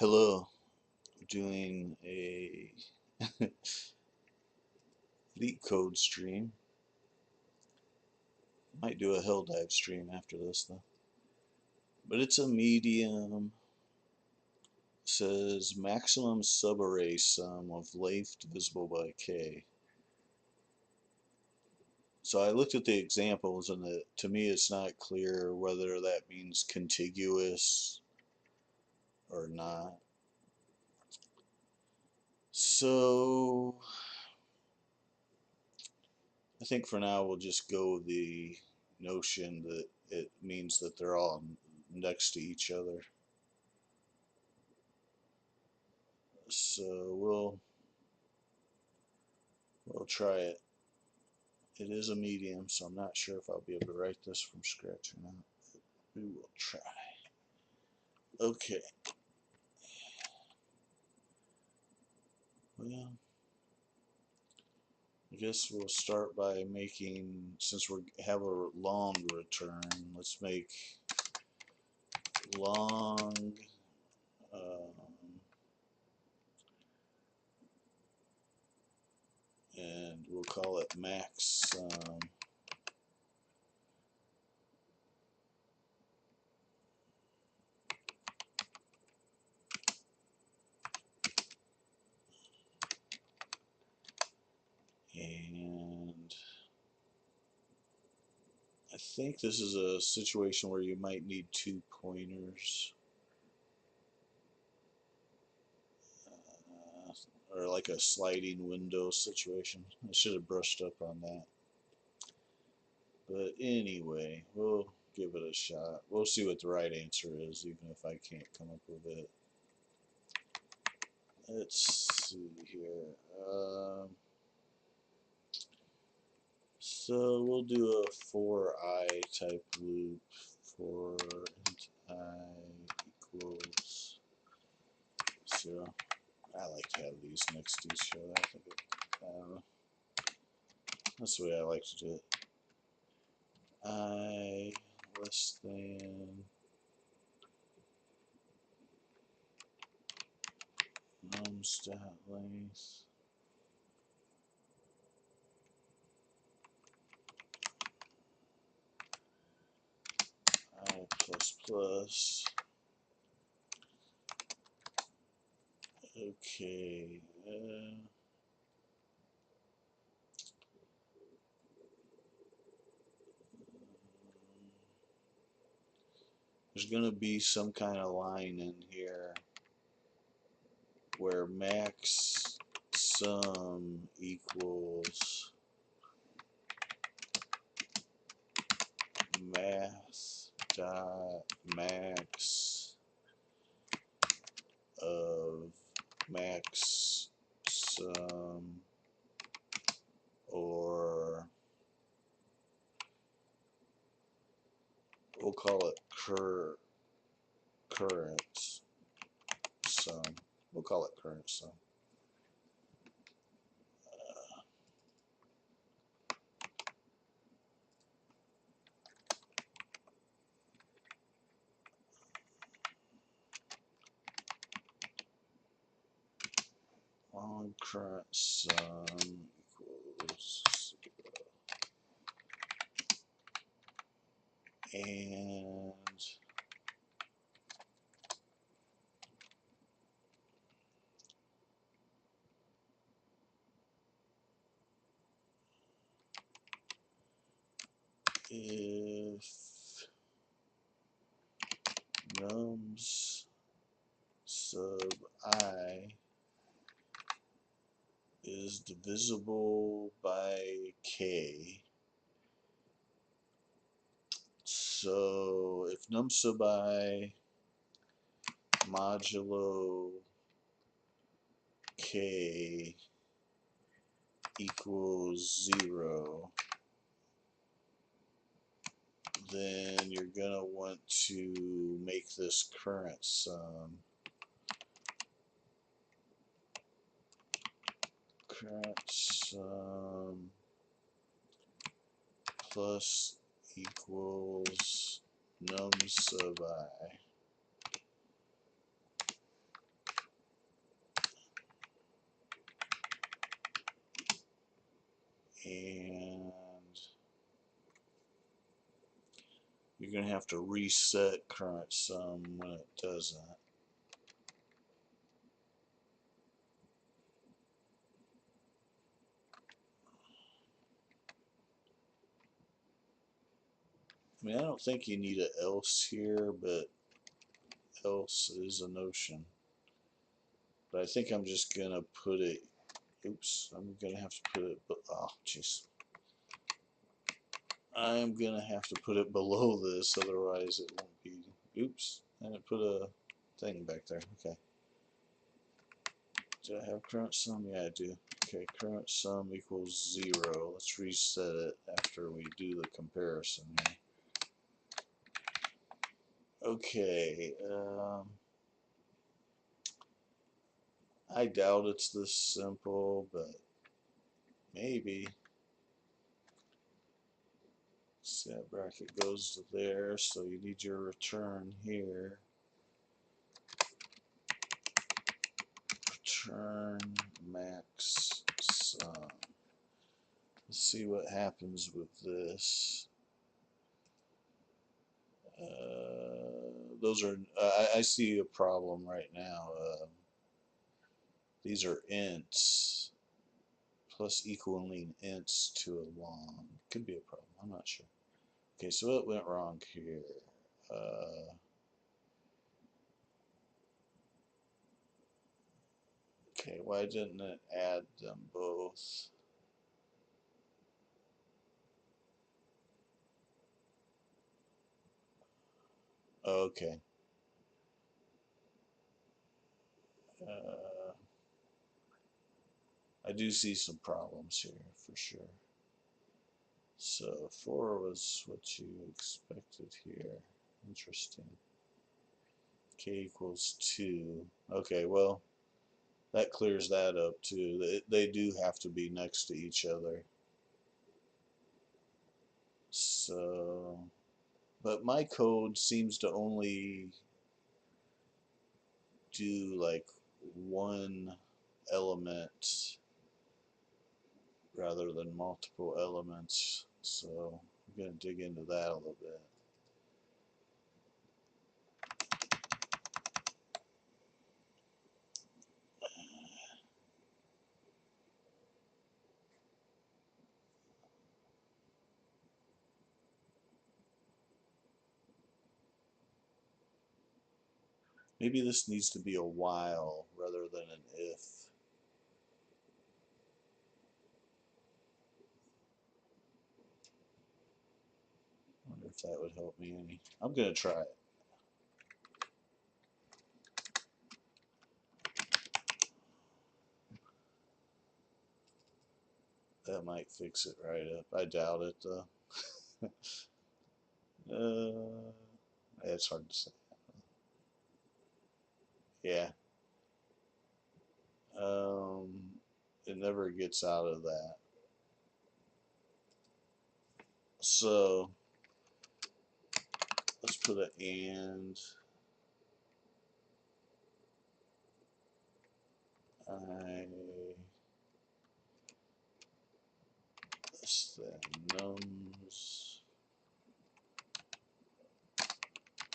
Hello, doing a leak code stream. Might do a hell dive stream after this though. But it's a medium. It says maximum subarray sum of length divisible by k. So I looked at the examples and to me it's not clear whether that means contiguous or not. So I think for now we'll just go with the notion that it means that they're all next to each other. So we'll try it. It is a medium, so I'm not sure if I'll be able to write this from scratch or not. We will try. Okay. Well, I guess we'll start by making, since we have a long return, let's make long and we'll call it max and I think this is a situation where you might need two pointers. Or like a sliding window situation. I should have brushed up on that. But anyway, we'll give it a shot. We'll see what the right answer is, even if I can't come up with it. Let's see here. So we'll do a for I type loop for int I equals 0. I like to have these next to each other. I don't know. That's the way I like to do it. I less than nums dot length I plus plus. Okay. There's going to be some kind of line in here where max sum equals math dot max of max sum or we'll call it current sum. We'll call it current sum. On current sum equals 0. And if nums sub I is divisible by k, so if num sub I modulo k equals 0, then you're going to want to make this current sum plus equals num sub I. and you're going to have to reset current sum when it does that. I mean, I don't think you need an else here, but else is a notion. But I think I'm just going to put it, oops, I'm going to have to put it, oh, jeez. I'm going to have to put it below this, otherwise it won't be, oops, and it put a thing back there, okay. Do I have current sum? Yeah, I do. Okay, current sum equals 0. Let's reset it after we do the comparison here. Okay, I doubt it's this simple, but maybe. See, that bracket goes to there, so you need your return here. Return max sum. Let's see what happens with this. Those are, I see a problem right now. These are ints plus equaling ints to a long. Could be a problem. I'm not sure. Okay, so what went wrong here? Okay, why didn't it add them both? Okay. I do see some problems here for sure. So 4 was what you expected here. Interesting. K equals 2. Okay, well, that clears that up too. They do have to be next to each other. So, but my code seems to only do like one element rather than multiple elements. So I'm going to dig into that a little bit. Maybe this needs to be a while rather than an if. I wonder if that would help me any. I'm going to try it. That might fix it right up. I doubt it though. It's hard to say. Yeah. It never gets out of that. So let's put an and. Less than nums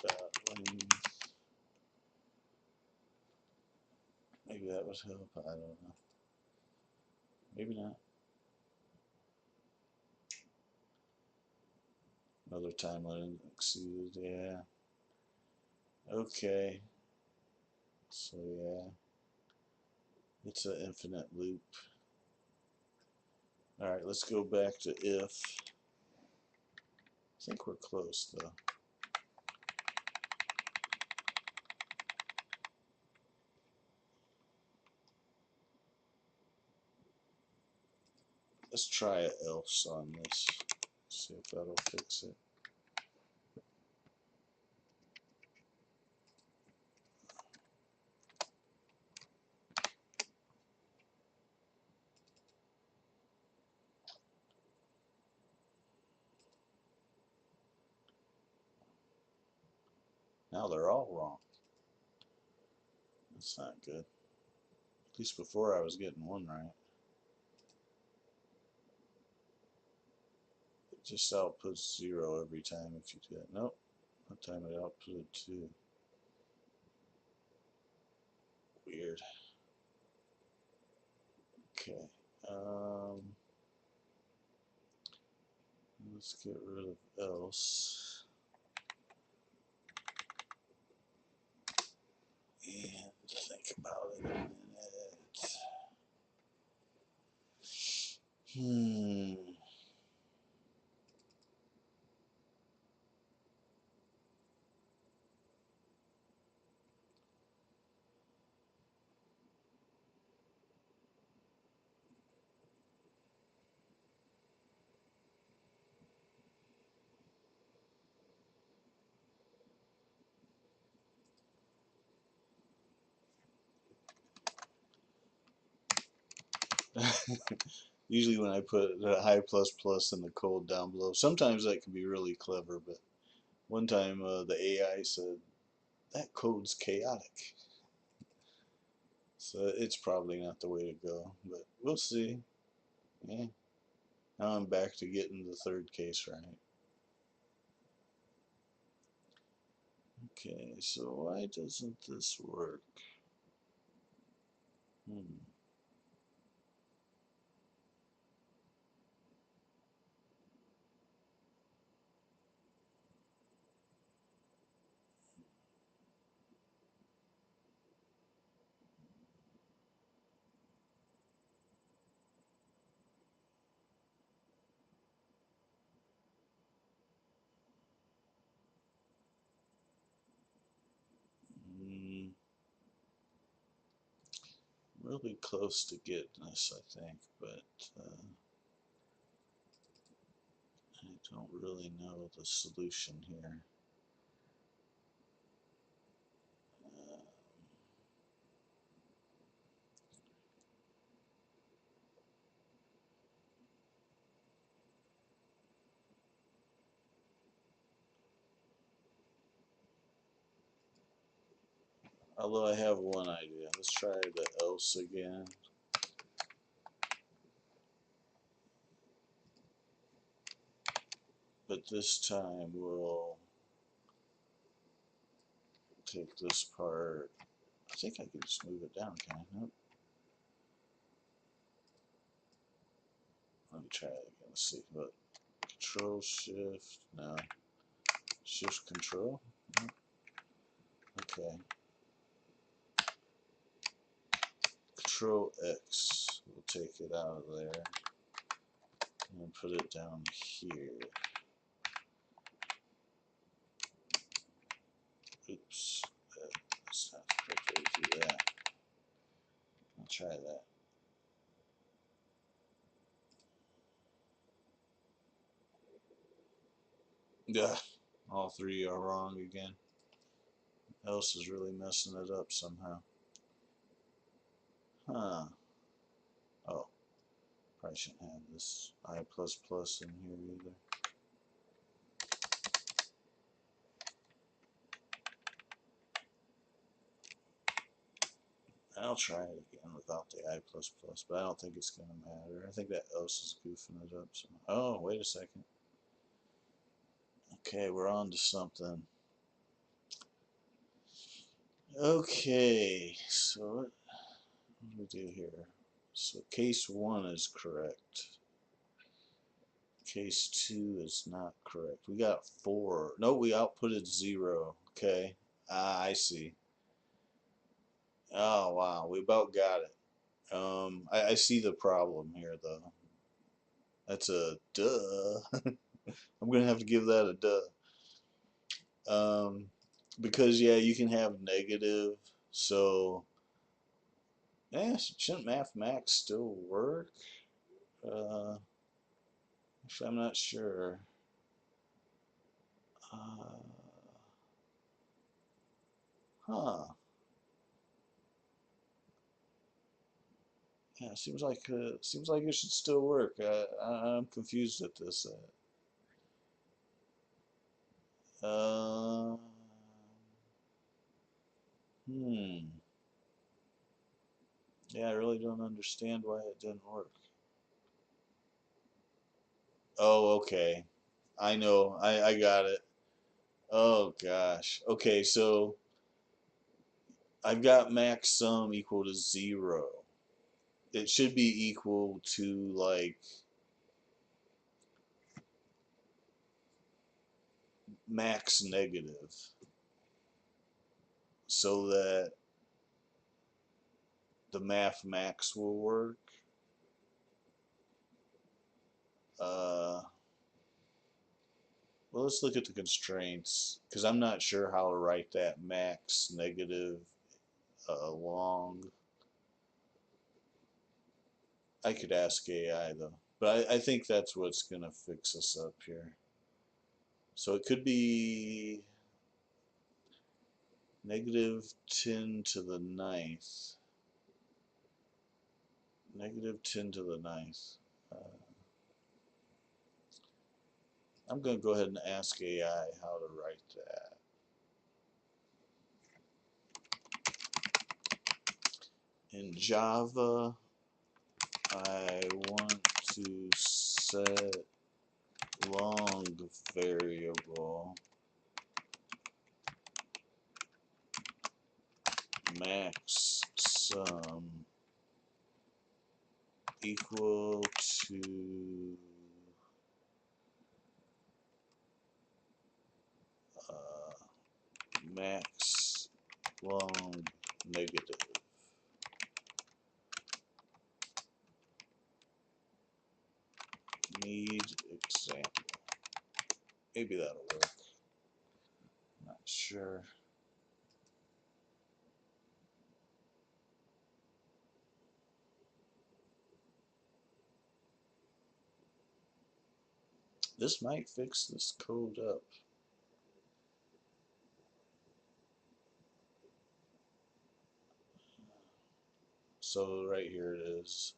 dot length. Maybe that would help. I don't know. Maybe not. Another time limit exceeded. Yeah. Okay. So yeah, it's an infinite loop. All right, let's go back to if. I think we're close though. Let's try an else on this. See if that'll fix it. Now they're all wrong. That's not good. At least before I was getting one right. just outputs 0 every time if you do that. Nope. One time it outputted 2. Weird. Okay. Let's get rid of else. And think about it a minute. Usually when I put the high plus plus and the code down below, sometimes that can be really clever, but one time the AI said, that code's chaotic. So it's probably not the way to go, but we'll see. Yeah. Now I'm back to getting the third case right. Okay, so why doesn't this work? Hmm. Hmm. Really close to getting this, I think, but I don't really know the solution here. Uh, Although I have one idea. Let's try the else again. But this time we'll take this part. I think I can just move it down, can I? Nope. Let me try it again. Let's see. What? Control Shift. No. Shift Control. Nope. Okay. Control X. We'll take it out of there and put it down here. Oops. That's not the correct way to do that. I'll try that. Yeah. All three are wrong again. Else is really messing it up somehow. Huh. Oh. Probably shouldn't have this I++ in here either. I'll try it again without the I++, but I don't think it's going to matter. I think that else is goofing it up. So. Oh, wait a second. Okay, we're on to something. Okay, so what do we do here? So case 1 is correct. Case 2 is not correct. We got 4. No, we outputted 0. Okay. Ah, I see. Oh, wow. We about got it. I see the problem here, though. That's a duh. I'm going to have to give that a duh. Because, yeah, you can have negative. So, yeah, shouldn't mathematics still work? Actually, I'm not sure. Uh, huh. Yeah, seems like it should still work. I'm confused at this. Uh, hmm. Yeah, I really don't understand why it didn't work. Oh, okay. I know. I got it. Oh gosh. Okay, so I've got max sum equal to 0. It should be equal to like max negative so that the math max will work. Uh, well, let's look at the constraints because I'm not sure how to write that max negative long. I could ask AI though, but I think that's what's going to fix us up here. So it could be negative 10 to the ninth. Negative 10 to the ninth. Uh, I'm going to go ahead and ask AI how to write that. In Java, I want to set long variable max sum equal to max long negative. Need example. Maybe that'll work. Not sure. This might fix this code up. So right here it is,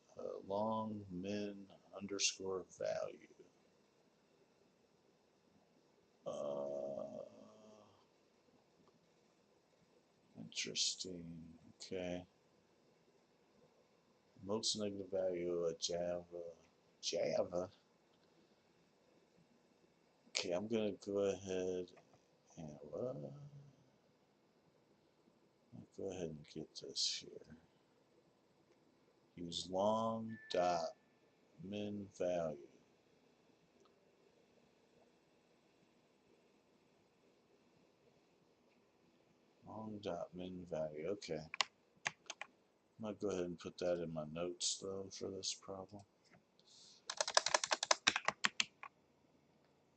long min underscore value. Interesting. Okay. Most negative value of Java. Java. Okay, I'm gonna go ahead and what? I'll go ahead and get this here. Use long dot min value. Long dot min value. Okay. I'm gonna go ahead and put that in my notes though for this problem.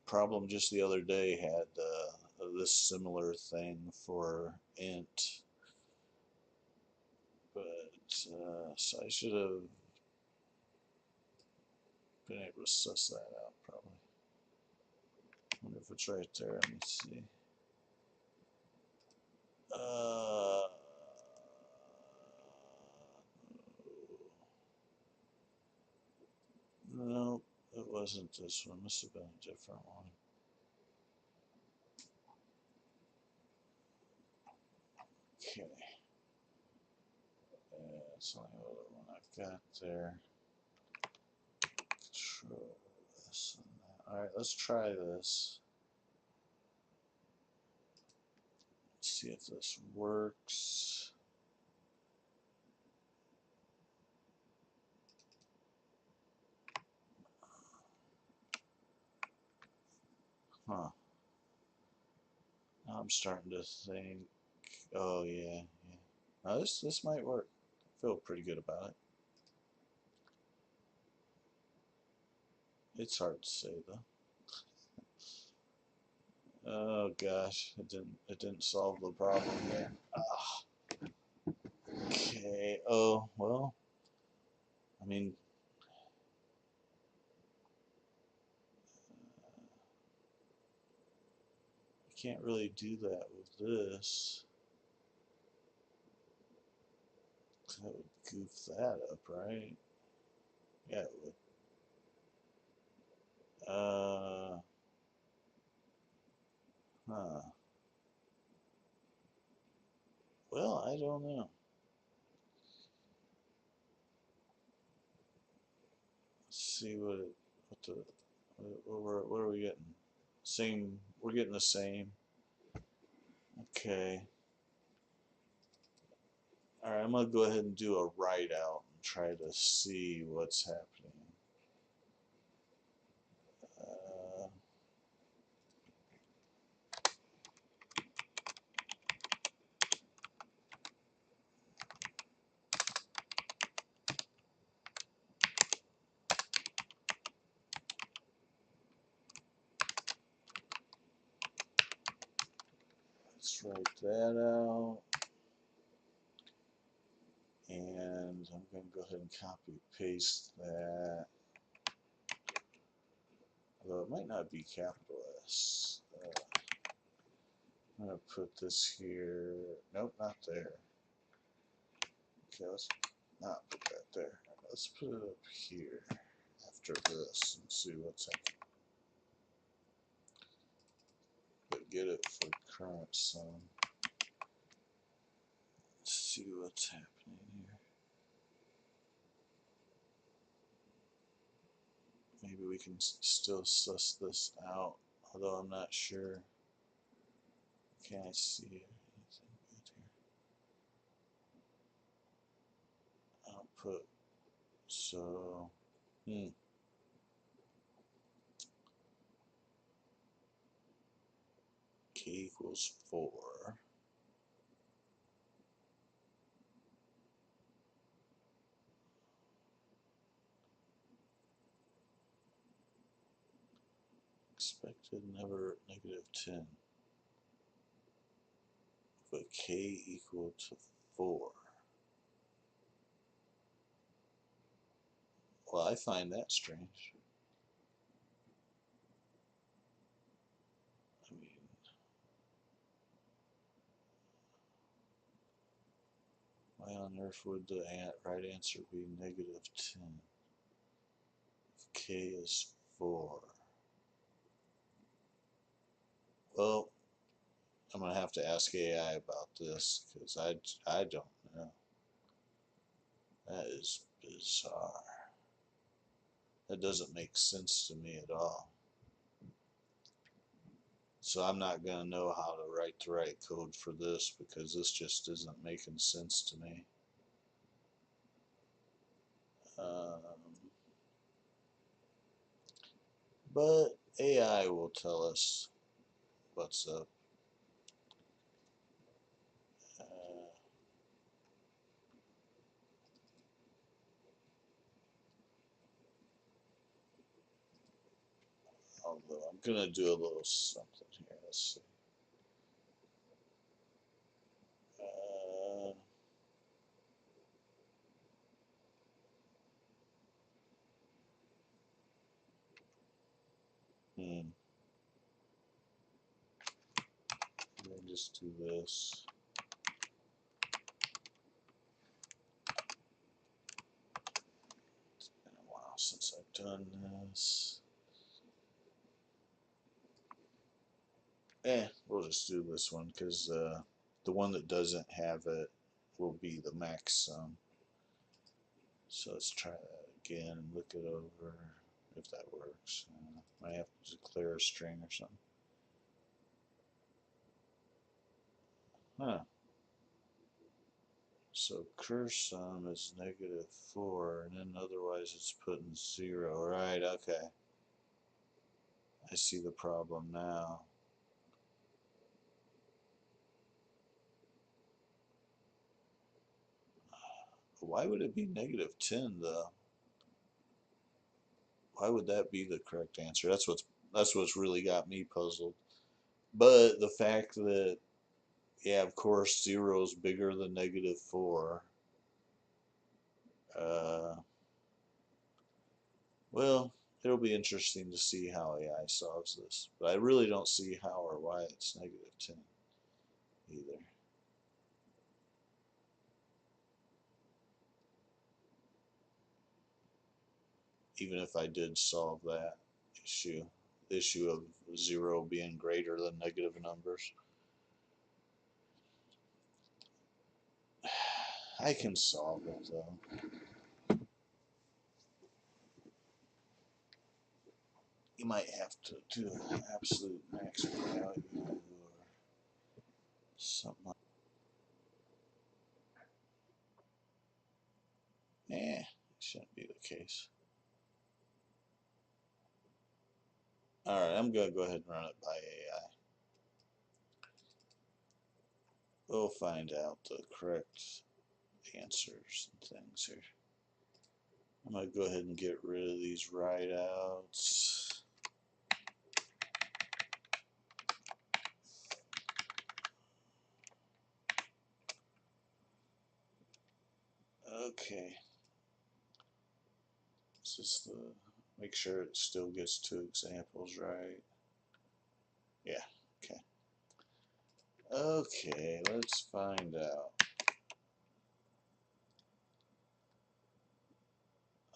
Problem just the other day had this similar thing for int, but so I should have been able to suss that out probably. Wonder if it's right there. Let me see. No, it wasn't this one. Must have been a different one. Okay. That's the only other one I've got there. Control this and that. Alright, let's try this. Let's see if this works. Huh. Now I'm starting to think, oh yeah, yeah. Now this might work. I feel pretty good about it. It's hard to say though. Oh gosh, it didn't solve the problem there. Okay. Oh well. I mean, you can't really do that with this. That would goof that up, right? Yeah, it would. Huh. Well, I don't know. Let's see what the what are we getting? Same, we're getting the same. Okay. Alright, I'm going to go ahead and do a write out and try to see what's happening. Uh, let's write that out. And I'm going to go ahead and copy paste that. Although it might not be capital S. I'm going to put this here. Nope, not there. Okay, let's not put that there. Let's put it up here after this and see what's happening. But get it for current sum. Let's see what's happening here. Maybe we can still suss this out, although I'm not sure. Can I see anything good here? Output. So, K equals 4. Expected never negative 10. But K equal to 4. Well, I find that strange. I mean, why on earth would the right answer be negative 10 if K is 4? Well, I'm going to have to ask AI about this because I don't know. That is bizarre. That doesn't make sense to me at all. So I'm not going to know how to write the right code for this because this just isn't making sense to me. But AI will tell us what's up. Although I'm going to do a little something here. Let's see. Let me just do this. It's been a while since I've done this. We'll just do this one because the one that doesn't have it will be the max sum. So let's try that again and look it over if that works. Might have to declare a string or something. Huh. So cur sum is negative 4, and then otherwise it's putting 0. Right, okay. I see the problem now. Why would it be negative 10 though? Why would that be the correct answer? That's what's really got me puzzled. But the fact that, yeah, of course 0 is bigger than negative 4. Well, it'll be interesting to see how AI solves this. But I really don't see how or why it's negative 10 either. Even if I did solve that issue of 0 being greater than negative numbers. I can solve it though. you might have to do an absolute max value or something like that. Eh, shouldn't be the case. Alright, I'm going to go ahead and run it by AI. We'll find out the correct answers and things here. I'm going to go ahead and get rid of these write outs. Okay. This is the, make sure it still gets 2 examples right. Yeah, okay. Okay, let's find out.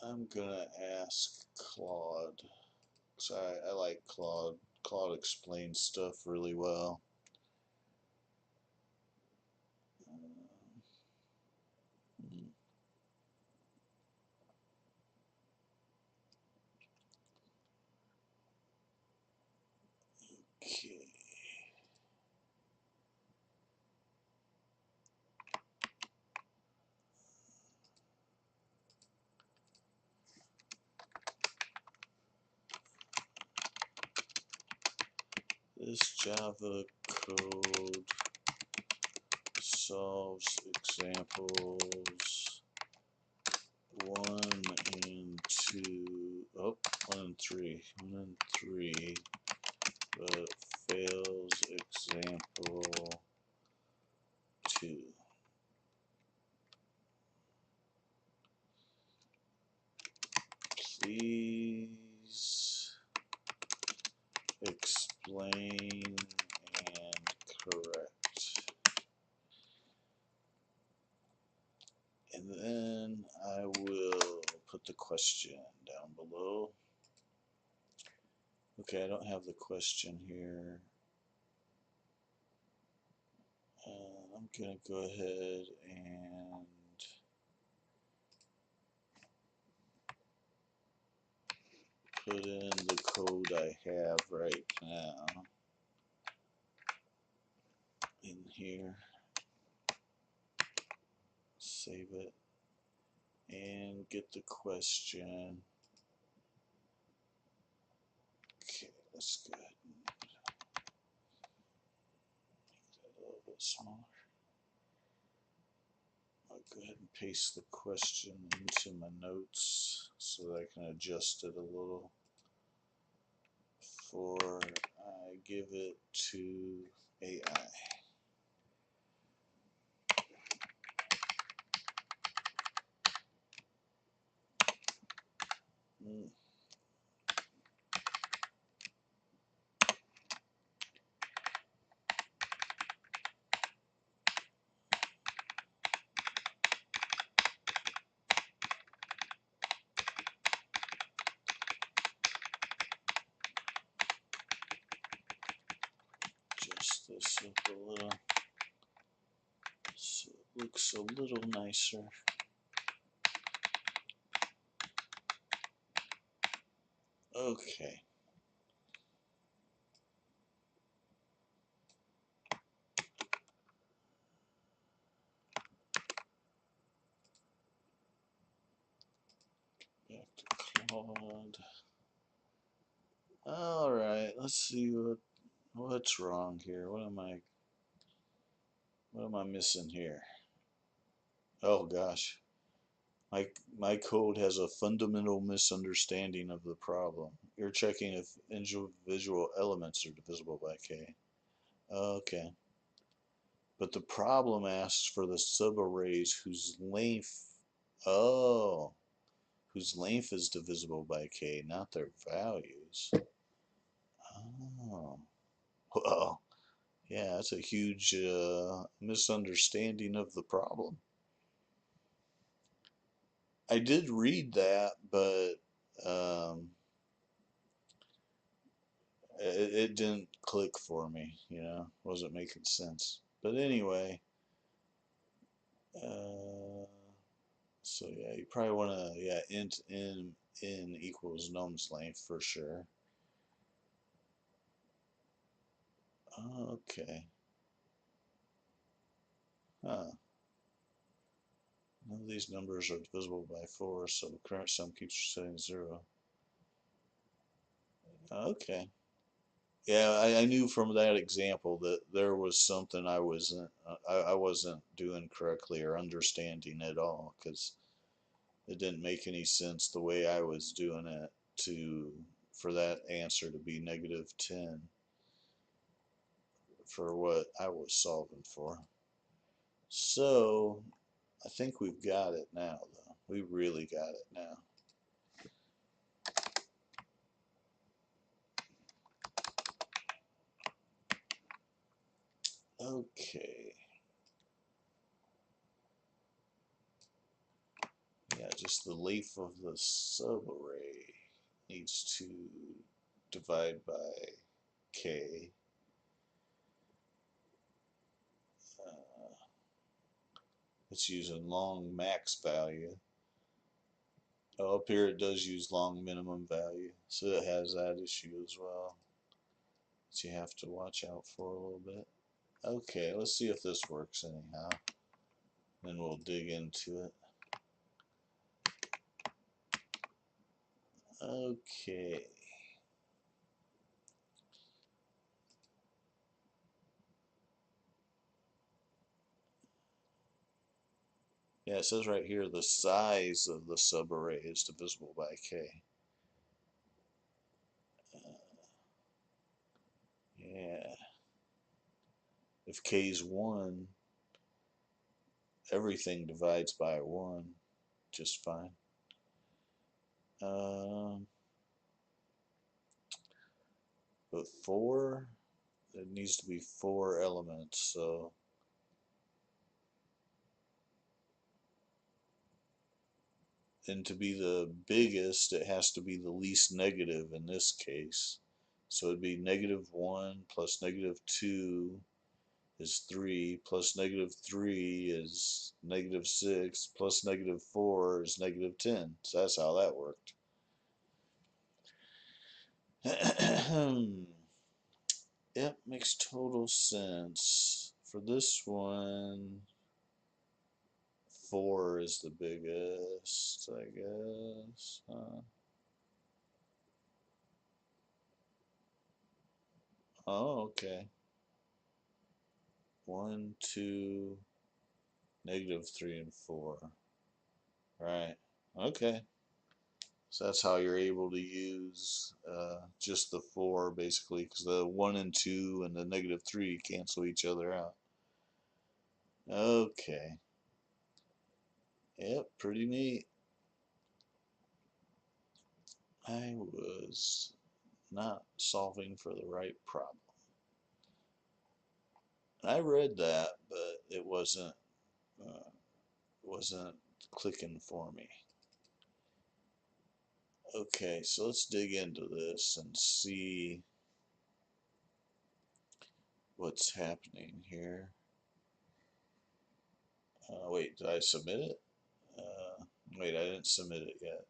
I'm gonna ask Claude. So I like Claude. Claude explains stuff really well. Okay. This Java code solves examples 1 and 2. Oh, 1 and 3. 1 and 3. But fails example 2. Please explain and correct. And then I will put the question down below. Okay, I don't have the question here. I'm going to go ahead and put in the code I have right now in here. Save it and get the question. Okay, let's go ahead and make that a little bit smaller. I'll go ahead and paste the question into my notes so that I can adjust it a little before I give it to AI. Adjust this up a little so it looks a little nicer. Okay. Back to Claude. Alright, let's see what's wrong here. What am I missing here? Oh gosh. My code has a fundamental misunderstanding of the problem. You're checking if individual elements are divisible by k. Okay. But the problem asks for the subarrays whose length, oh, whose length is divisible by k, not their values. Oh, well, yeah, that's a huge misunderstanding of the problem. I did read that, but it didn't click for me, wasn't making sense. But anyway, so yeah, you probably want to, int n equals num's length for sure. Okay. Huh. None of these numbers are divisible by 4, so the current sum keeps setting 0. Okay. Yeah, I knew from that example that there was something I wasn't doing correctly or understanding at all, because it didn't make any sense the way I was doing it to for that answer to be -10 for what I was solving for. So I think we've got it now, though. We really got it now. Okay. Yeah, just the leaf of the subarray needs to divide by k. Uh, it's using long max value. Oh, up here it does use long minimum value, so it has that issue as well that you have to watch out for a little bit. Okay, let's see if this works anyhow. Then we'll dig into it. Okay. Yeah, it says right here the size of the subarray is divisible by k. Yeah. If k is 1, everything divides by 1 just fine. But 4, it needs to be 4 elements, so and to be the biggest, it has to be the least negative in this case. So it'd be -1 plus -2 is 3, plus -3 is -6, plus -4 is -10. So that's how that worked. Yep, makes total sense. For this one, 4 is the biggest, I guess. Oh, okay. 1, 2, -3, and 4. Right. Okay. So that's how you're able to use just the 4, basically, because the 1 and 2 and the -3 cancel each other out. Okay. Yep, pretty neat. I was not solving for the right problem. I read that, but it wasn't clicking for me. Okay, so let's dig into this and see what's happening here. Wait, did I submit it? Wait, I didn't submit it yet.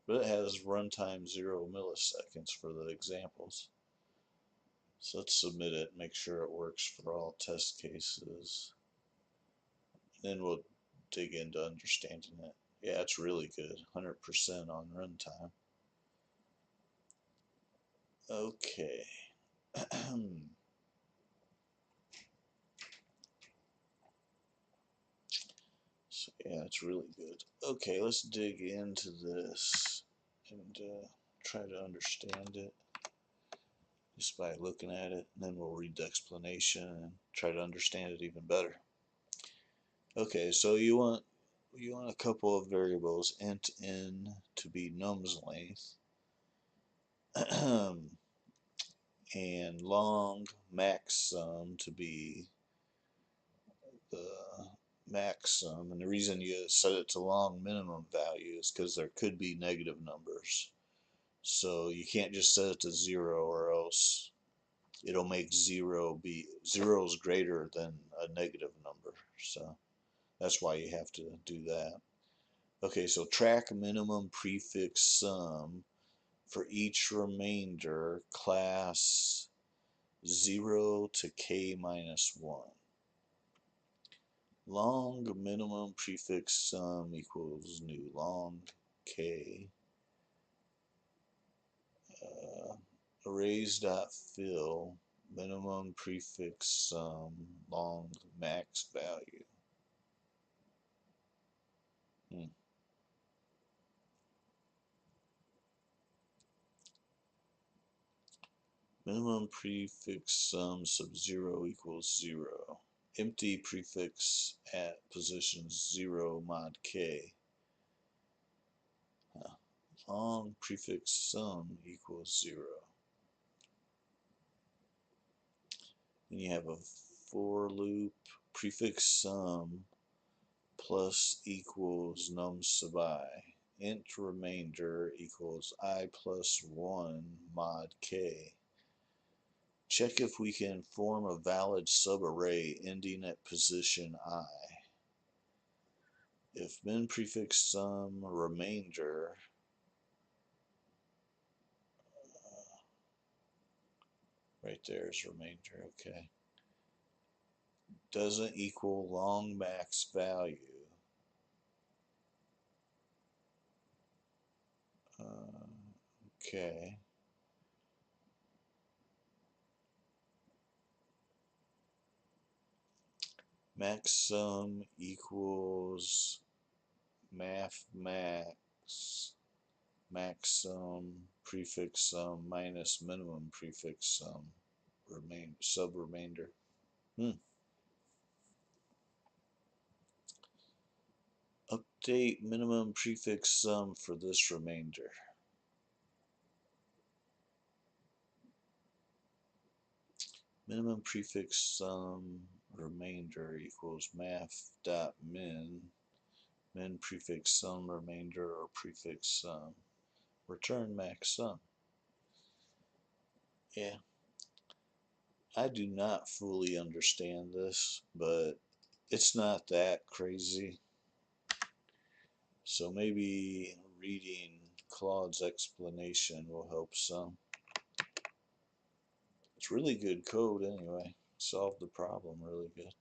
But it has runtime 0 milliseconds for the examples. So let's submit it, make sure it works for all test cases. Then we'll dig into understanding it. Yeah, it's really good. 100% on runtime. Okay. So yeah, it's really good. Okay, let's dig into this and try to understand it just by looking at it, and then we'll read the explanation and try to understand it even better. Okay, so you want a couple of variables, int n to be num's length, and long max sum to be the max sum. And the reason you set it to long minimum value is because there could be negative numbers. So you can't just set it to 0, or else it'll make 0 is greater than a negative number. So that's why you have to do that. Okay, so track minimum prefix sum for each remainder class 0 to k minus 1. Long minimum prefix sum equals new long k. Arrays.fill minimum prefix sum long max value. Minimum prefix sum sub 0 equals 0. Empty prefix at position 0 mod k. Long prefix sum equals 0. Then you have a for loop prefix sum plus equals num sub I. Int remainder equals I plus 1 mod k. Check if we can form a valid subarray ending at position I. If min prefix sum remainder right there is remainder, okay, doesn't equal long max value, okay, max sum equals math max sum prefix sum minus minimum prefix sum sub remainder. Update minimum prefix sum for this remainder. Minimum prefix sum remainder equals math.min min prefix sum remainder or prefix sum. Return max sum. Yeah, I do not fully understand this, but it's not that crazy. So maybe reading Claude's explanation will help some. It's really good code anyway. Solved the problem really good.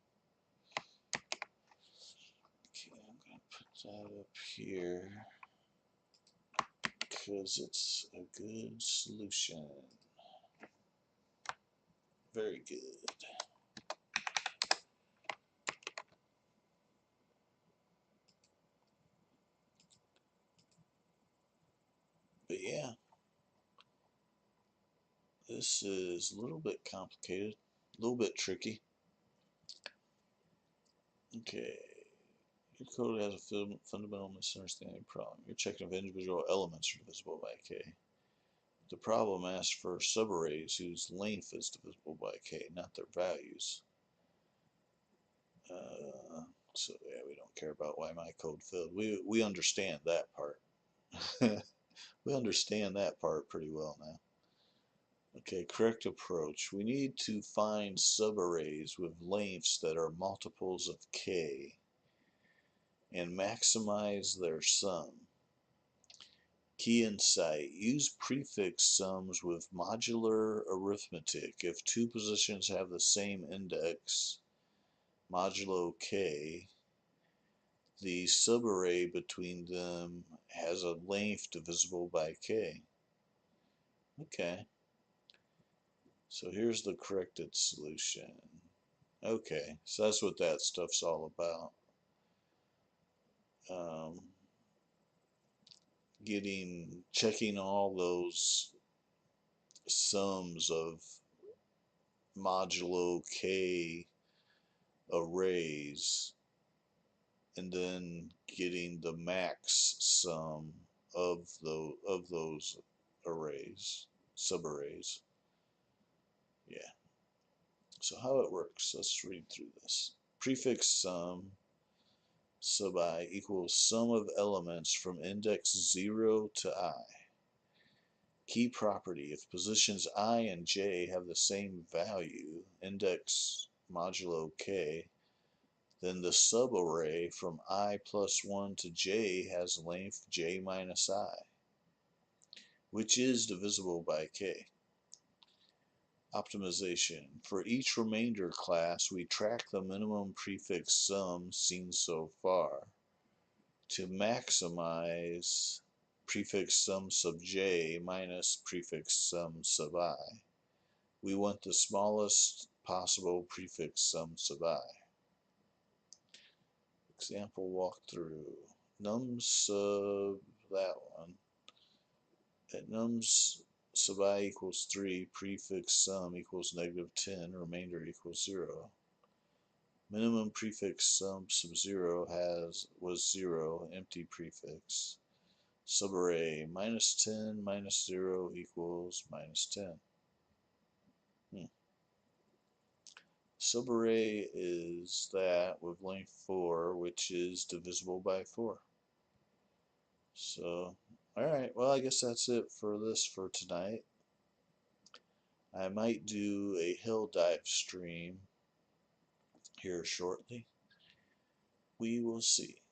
Okay, I'm going to put that up here because it's a good solution. Very good. But yeah, this is a little bit complicated, a little bit tricky. Okay, your code has a fundamental misunderstanding problem. You're checking if individual elements are divisible by k. The problem asks for subarrays whose length is divisible by k, not their values. So yeah, we don't care about why my code failed. We understand that part. We understand that part pretty well now. Okay, correct approach. We need to find subarrays with lengths that are multiples of k and maximize their sum. Key insight. Use prefix sums with modular arithmetic. If two positions have the same index, modulo k, the subarray between them has a length divisible by k. Okay. So here's the corrected solution. Okay, so that's what that stuff's all about. Checking all those sums of modulo k arrays and then getting the max sum of those arrays, subarrays. Yeah. So how it works, let's read through this. Prefix sum sub I equals sum of elements from index 0 to I. Key property, if positions I and j have the same value, index modulo k, then the subarray from I plus 1 to j has length j minus I, which is divisible by k. Optimization. For each remainder class, we track the minimum prefix sum seen so far. To maximize prefix sum sub j minus prefix sum sub I, we want the smallest possible prefix sum sub I. Example walkthrough. Num sub that one. At num sub I equals 3, prefix sum equals -10, remainder equals 0. Minimum prefix sum sub 0 was 0, empty prefix. Subarray -10 minus 0 equals -10. Subarray is that with length 4, which is divisible by 4. So, alright, well, I guess that's it for this for tonight. I might do a hill dive stream here shortly. We will see.